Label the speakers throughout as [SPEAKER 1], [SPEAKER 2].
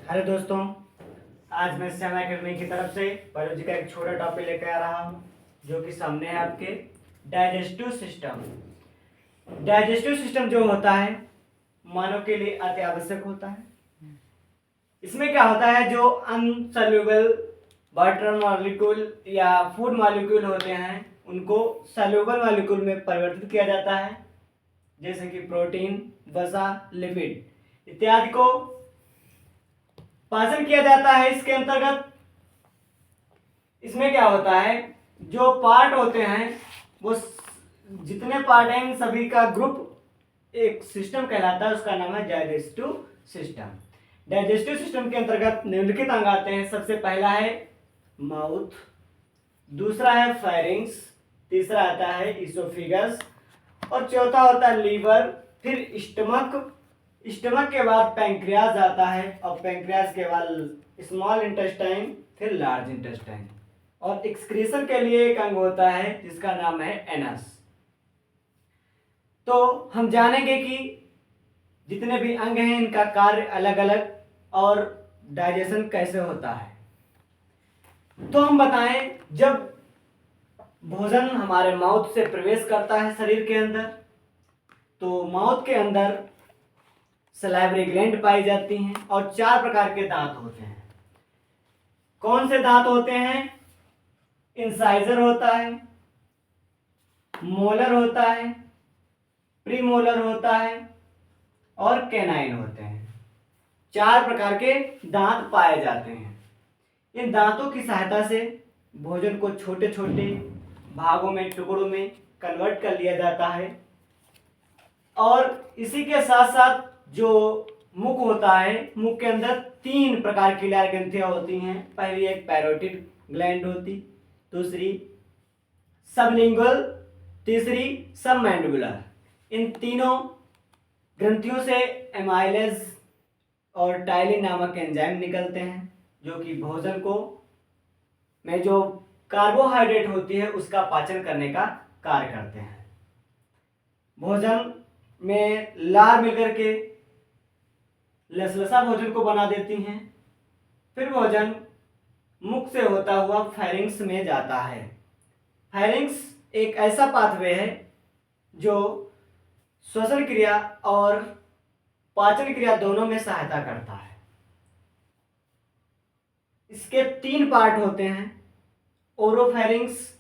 [SPEAKER 1] Hello दोस्तों, आज मैं श्याम अकेडमी की तरफ से बायोलॉजी का एक छोटा टॉपिक लेकर आ रहा हूँ जो कि सामने है आपके डाइजेस्टिव सिस्टम। डाइजेस्टिव सिस्टम जो होता है मानव के लिए अति आवश्यक होता है। इसमें क्या होता है, जो अनसॉल्युबल वाटर मॉलिक्यूल या फूड मॉलिक्यूल होते हैं उनको सॉल्युबल मॉलिक्यूल में परिवर्तित किया जाता है, जैसे कि प्रोटीन, वसा, लिपिड इत्यादि को पाचन किया जाता है। इसके अंतर्गत इसमें क्या होता है, जो पार्ट होते हैं वो जितने पार्ट हैं इन सभी का ग्रुप एक सिस्टम कहलाता है, उसका नाम है डाइजेस्टिव सिस्टम। डाइजेस्टिव सिस्टम के अंतर्गत निम्नलिखित अंग आते हैं। सबसे पहला है माउथ, दूसरा है फेरिंग्स, तीसरा आता है इसोफिगस और चौथा होता है लीवर, फिर स्टमक। स्टमक के बाद पैंक्रियाज आता है और पैंक्रियाज के बाद स्मॉल इंटेस्टाइन, फिर लार्ज इंटेस्टाइन। और एक्सक्रीशन के लिए एक अंग होता है जिसका नाम है एनस। तो हम जानेंगे कि जितने भी अंग हैं इनका कार्य अलग अलग और डाइजेशन कैसे होता है। तो हम बताएं, जब भोजन हमारे माउथ से प्रवेश करता है शरीर के अंदर, तो माउथ के अंदर सलाइवरी ग्लैंड पाई जाती हैं और 4 प्रकार के दांत होते हैं। कौन से दांत होते हैं? इंसाइजर होता है, मोलर होता है, प्रीमोलर होता है और कैनाइन होते हैं। 4 प्रकार के दांत पाए जाते हैं। इन दांतों की सहायता से भोजन को छोटे छोटे भागों में, टुकड़ों में कन्वर्ट कर लिया जाता है। और इसी के साथ साथ जो मुख होता है, मुख के अंदर 3 प्रकार की लार ग्रंथियां होती हैं। पहली एक पैरोटिड ग्लैंड होती, दूसरी सबलिंगुअल, तीसरी सबमैंडिबुलर। इन तीनों ग्रंथियों से एमाइलेज और टाइलिन नामक एंजाइम निकलते हैं जो कि भोजन को में जो कार्बोहाइड्रेट होती है उसका पाचन करने का कार्य करते हैं। भोजन में लार मिलकर के लसलसा भोजन को बना देती हैं। फिर भोजन मुख से होता हुआ फेरिंग्स में जाता है। फेरिंग्स एक ऐसा पाथवे है जो श्वसन क्रिया और पाचन क्रिया दोनों में सहायता करता है। इसके 3 पार्ट होते हैं, ओरोफेरिंग्स,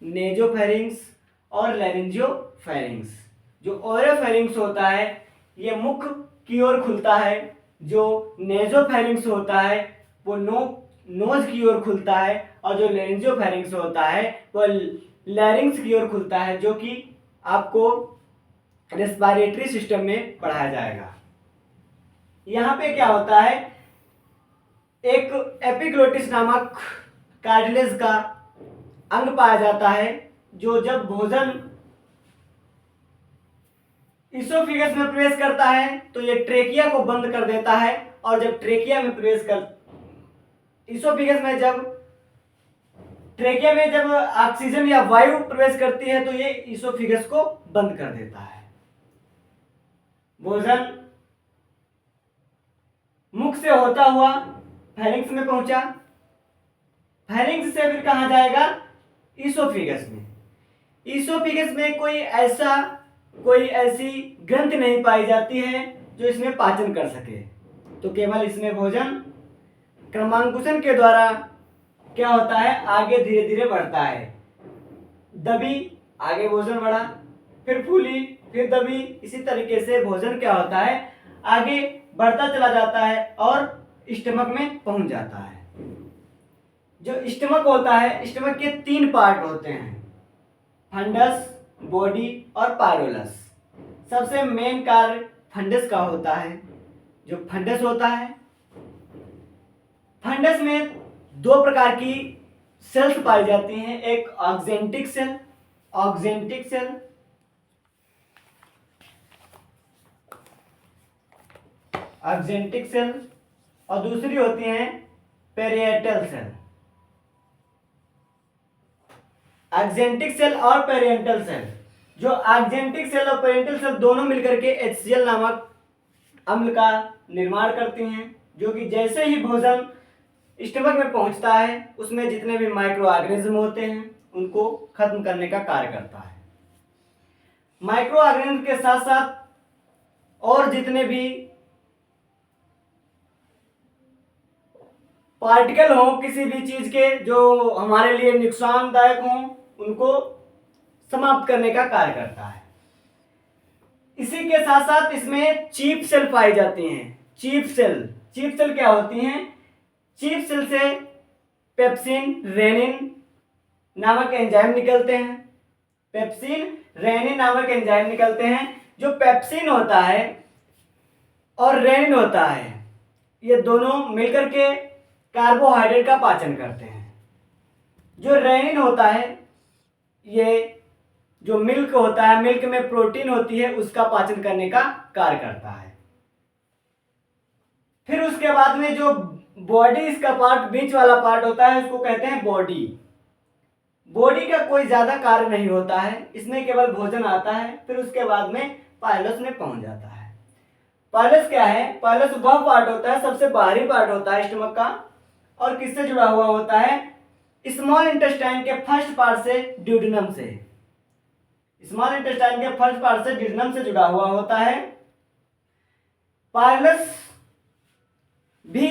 [SPEAKER 1] नेजोफेरिंग्स और लैरिंजियोफेरिंग्स। जो ओरोफेरिंग्स होता है ये मुख की ओर खुलता है, जो नेजोफेरिंग्स होता है वो नोज की ओर खुलता है और जो लैरिंजियोफेरिंग्स होता है वो लैरिंग्स की ओर खुलता है, जो कि आपको रेस्पिरेटरी सिस्टम में पढ़ाया जाएगा। यहाँ पे क्या होता है, एक एपिग्लोटिस नामक कार्टिलेज का अंग पाया जाता है जो जब भोजन इसोफिगस में प्रवेश करता है तो ये ट्रेकिया को बंद कर देता है, और जब ट्रेकिया में प्रवेश कर इसोफिगस में जब ट्रेकिया में जब ऑक्सीजन या वायु प्रवेश करती है तो ये इसोफिगस को बंद कर देता है। भोजन मुख से होता हुआ फेरिंग्स में पहुंचा, फेरिंग्स से फिर कहां जाएगा? इसोफिगस में। इसोफिगस में कोई ऐसी ग्रंथि नहीं पाई जाती है जो इसमें पाचन कर सके, तो केवल इसमें भोजन क्रमांकुशन के द्वारा क्या होता है, आगे धीरे धीरे बढ़ता है। दबी, आगे भोजन बढ़ा, फिर फूली, फिर दबी। इसी तरीके से भोजन क्या होता है, आगे बढ़ता चला जाता है और स्टमक में पहुंच जाता है। जो स्टमक होता है, स्टमक के 3 पार्ट होते हैं, फंडस, बॉडी और पायरोलस। सबसे मेन कार्य फंडस का होता है। जो फंडस होता है, फंडस में 2 प्रकार की सेल्स पाई जाती हैं, एक ऑक्जेंटिक सेल और दूसरी होती है पेरिएटल सेल। ऑक्जेंटिक सेल और पेरिएटल सेल, जो ऑक्जेंटिक सेल और पेरिएटल सेल दोनों मिलकर के HCl नामक अम्ल का निर्माण करती हैं। जो कि जैसे ही भोजन स्टमक में पहुंचता है उसमें जितने भी माइक्रो ऑर्गेनिज्म होते हैं उनको खत्म करने का कार्य करता है। माइक्रो ऑर्गेनिज्म के साथ साथ और जितने भी पार्टिकल हो किसी भी चीज के जो हमारे लिए नुकसानदायक हो उनको समाप्त करने का कार्य करता है। इसी के साथ साथ इसमें चीफ सेल पाई जाती हैं। चीफ सेल क्या होती हैं? चीफ सेल से पेप्सिन रेनिन नामक एंजाइम निकलते हैं। पेप्सिन रेनिन नामक एंजाइम निकलते हैं। जो पेप्सिन होता है और रेनिन होता है ये दोनों मिलकर के कार्बोहाइड्रेट का पाचन करते हैं। जो रेनिन होता है ये जो मिल्क होता है, मिल्क में प्रोटीन होती है, उसका पाचन करने का कार्य करता है। फिर उसके बाद में जो बॉडी इसका पार्ट बीच वाला पार्ट होता है उसको कहते हैं बॉडी। बॉडी का कोई ज्यादा कार्य नहीं होता है, इसमें केवल भोजन आता है फिर उसके बाद में पाइलस में पहुंच जाता है। पाइलस क्या है? पाइलस वह पार्ट होता है, सबसे बाहरी पार्ट होता है स्टमक का, और किससे जुड़ा हुआ होता है? स्मॉल इंटेस्टाइन के फर्स्ट पार्ट से, ड्यूडेनम से। स्मॉल इंटेस्टाइन के फर्स्ट पार्ट से ड्यूडेनम से जुड़ा हुआ होता है। पाइलस भी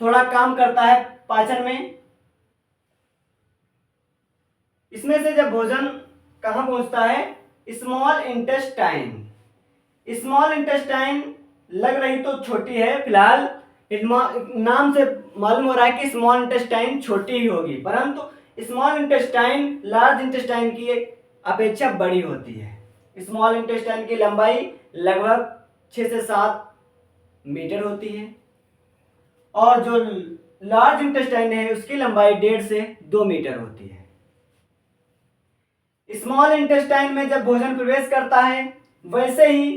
[SPEAKER 1] थोड़ा काम करता है पाचन में। इसमें से जब भोजन कहां पहुंचता है? Small intestine. स्मॉल इंटेस्टाइन लग रही तो छोटी है, फिलहाल नाम से मालूम हो रहा है कि स्मॉल इंटेस्टाइन छोटी ही होगी, परंतु स्मॉल इंटेस्टाइन लार्ज इंटेस्टाइन की अपेक्षा बड़ी होती है। स्मॉल इंटेस्टाइन की लंबाई लगभग 6 से 7 मीटर होती है और जो लार्ज इंटेस्टाइन है उसकी लंबाई 1.5 से 2 मीटर होती है। स्मॉल इंटेस्टाइन में जब भोजन प्रवेश करता है वैसे ही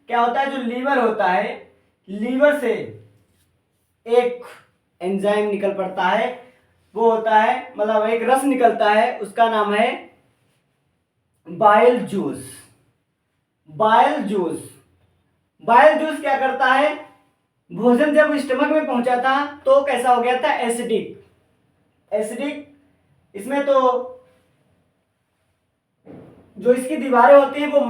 [SPEAKER 1] क्या होता है? जो लीवर होता है, लीवर से एक एंजाइम निकल पड़ता है, वो होता है मतलब एक रस निकलता है, उसका नाम है बाइल जूस। बाइल जूस क्या करता है? भोजन जब स्टमक में पहुंचा था तो कैसा हो गया था? एसिडिक। इसमें तो जो इसकी दीवारें होती हैं वो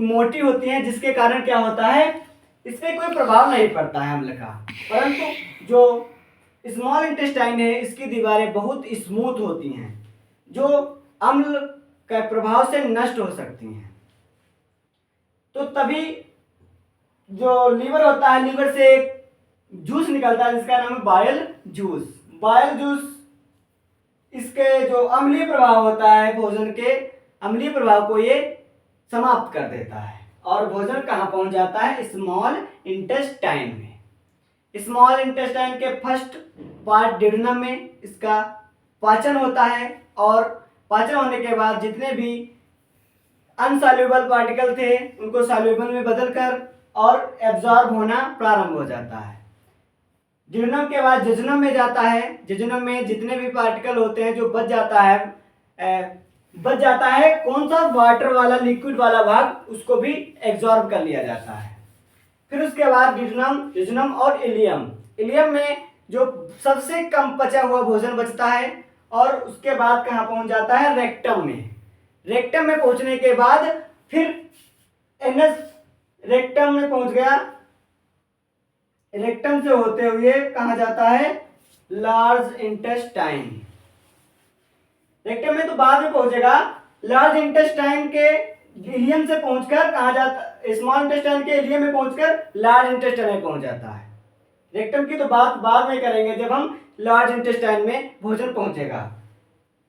[SPEAKER 1] मोटी होती हैं, जिसके कारण क्या होता है? इस पर कोई प्रभाव नहीं पड़ता है अम्ल का, परंतु जो स्मॉल इंटेस्टाइन है इसकी दीवारें बहुत स्मूथ होती हैं जो अम्ल के प्रभाव से नष्ट हो सकती हैं। तो तभी जो लीवर होता है, लीवर से एक जूस निकलता है जिसका नाम है बाइल जूस। इसके जो अम्लीय प्रभाव होता है, भोजन के अम्लीय प्रभाव को ये समाप्त कर देता है और भोजन कहाँ पहुंच जाता है? स्मॉल इंटेस्टाइन में। स्मॉल इंटेस्टाइन के फर्स्ट पार्ट ड्यूडेनम में इसका पाचन होता है और पाचन होने के बाद जितने भी अनसॉल्युबल पार्टिकल थे उनको सॉल्युबल में बदलकर और एब्जॉर्ब होना प्रारंभ हो जाता है। ड्यूडेनम के बाद जेजुनम में जाता है। जेजुनम में जितने भी पार्टिकल होते हैं जो बच जाता है कौन सा? वाटर वाला, लिक्विड वाला भाग, उसको भी एब्जॉर्ब कर लिया जाता है। फिर उसके बाद ड्यूडेनम और इलियम में जो सबसे कम पचा हुआ भोजन बचता है और उसके बाद कहाँ पहुंच जाता है? रेक्टम में। रेक्टम में पहुंचने के बाद फिर एनस रेक्टम में पहुंच गया। रेक्टम से होते हुए कहाँ जाता है? Large intestine. रेक्टम में तो बाद में पहुंचेगा। लार्ज इंटेस्टाइन के इलियम से पहुंचकर कहाँ जाता? स्मॉल इंटेस्टाइन के इलियम में पहुंचकर लार्ज इंटेस्टाइन में पहुंच जाता है। रेक्टम की तो बात बाद में करेंगे जब हम लार्ज इंटेस्टाइन में भोजन पहुंचेगा।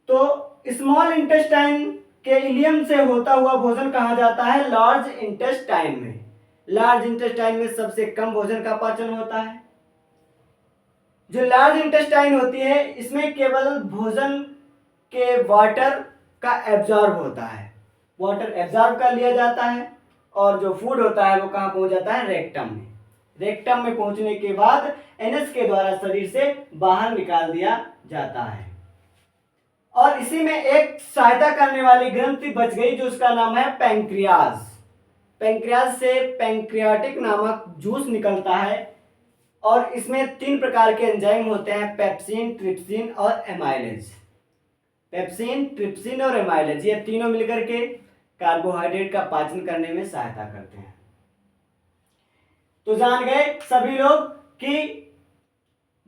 [SPEAKER 1] तो स्मॉल इंटेस्टाइन के इलियम से होता हुआ भोजन कहाँ जाता है? लार्ज इंटेस्टाइन में। लार्ज इंटेस्टाइन में सबसे कम भोजन का पाचन होता है। जो लार्ज इंटेस्टाइन होती है इसमें केवल भोजन के वाटर का एब्जॉर्ब होता है, वाटर एब्जॉर्ब कर लिया जाता है और जो फूड होता है वो कहाँ पहुंच जाता है? रेक्टम में। रेक्टम में पहुंचने के बाद एनस के द्वारा शरीर से बाहर निकाल दिया जाता है और इसी में एक सहायता करने वाली ग्रंथि बच गई जो उसका नाम है पैंक्रियाज। पैंक्रियाज से पैंक्रियाटिक नामक जूस निकलता है और इसमें 3 प्रकार के एंजाइम होते हैं, पेप्सिन, ट्रिप्सिन और एमाइलेज। पेप्सिन, ट्रिप्सिन और एमाइलेज ये तीनों मिलकर के कार्बोहाइड्रेट का पाचन करने में सहायता करते हैं। तो जान गए सभी लोग कि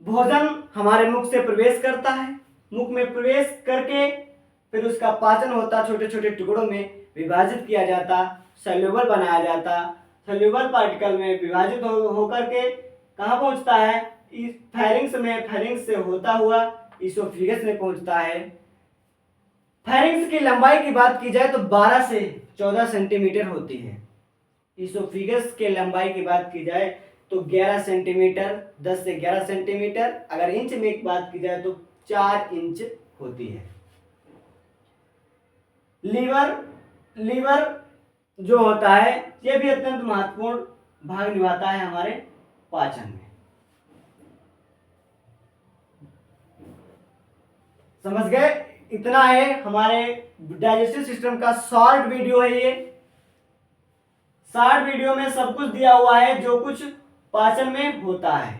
[SPEAKER 1] भोजन हमारे मुख से प्रवेश करता है, मुख में प्रवेश करके फिर उसका पाचन होता, छोटे छोटे टुकड़ों में विभाजित किया जाता, सेल्यूबल बनाया जाता, सेल्यूबल पार्टिकल में विभाजित होकर के कहाँ पहुंचता है, इस फेरिंग्स में, फेरिंग्स से होता हुआ इसोफिगस में पहुंचता है। फेरिंग्स की लंबाई की बात की जाए तो 12 से 14 सेंटीमीटर होती है। इसोफिगस के लंबाई की बात की जाए तो 11 सेंटीमीटर, 10 से 11 सेंटीमीटर, अगर इंच में बात की जाए तो 4 इंच होती है। लीवर जो होता है यह भी अत्यंत महत्वपूर्ण भाग निभाता है हमारे पाचन में। समझ गए? इतना है हमारे डाइजेस्टिव सिस्टम का शॉर्ट वीडियो है ये। शॉर्ट वीडियो में सब कुछ दिया हुआ है जो कुछ पाचन में होता है।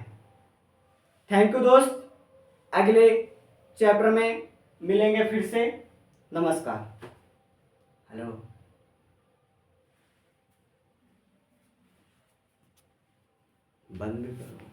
[SPEAKER 1] थैंक यू दोस्त, अगले चैप्टर में मिलेंगे फिर से। नमस्कार। हेलो, बंद करो।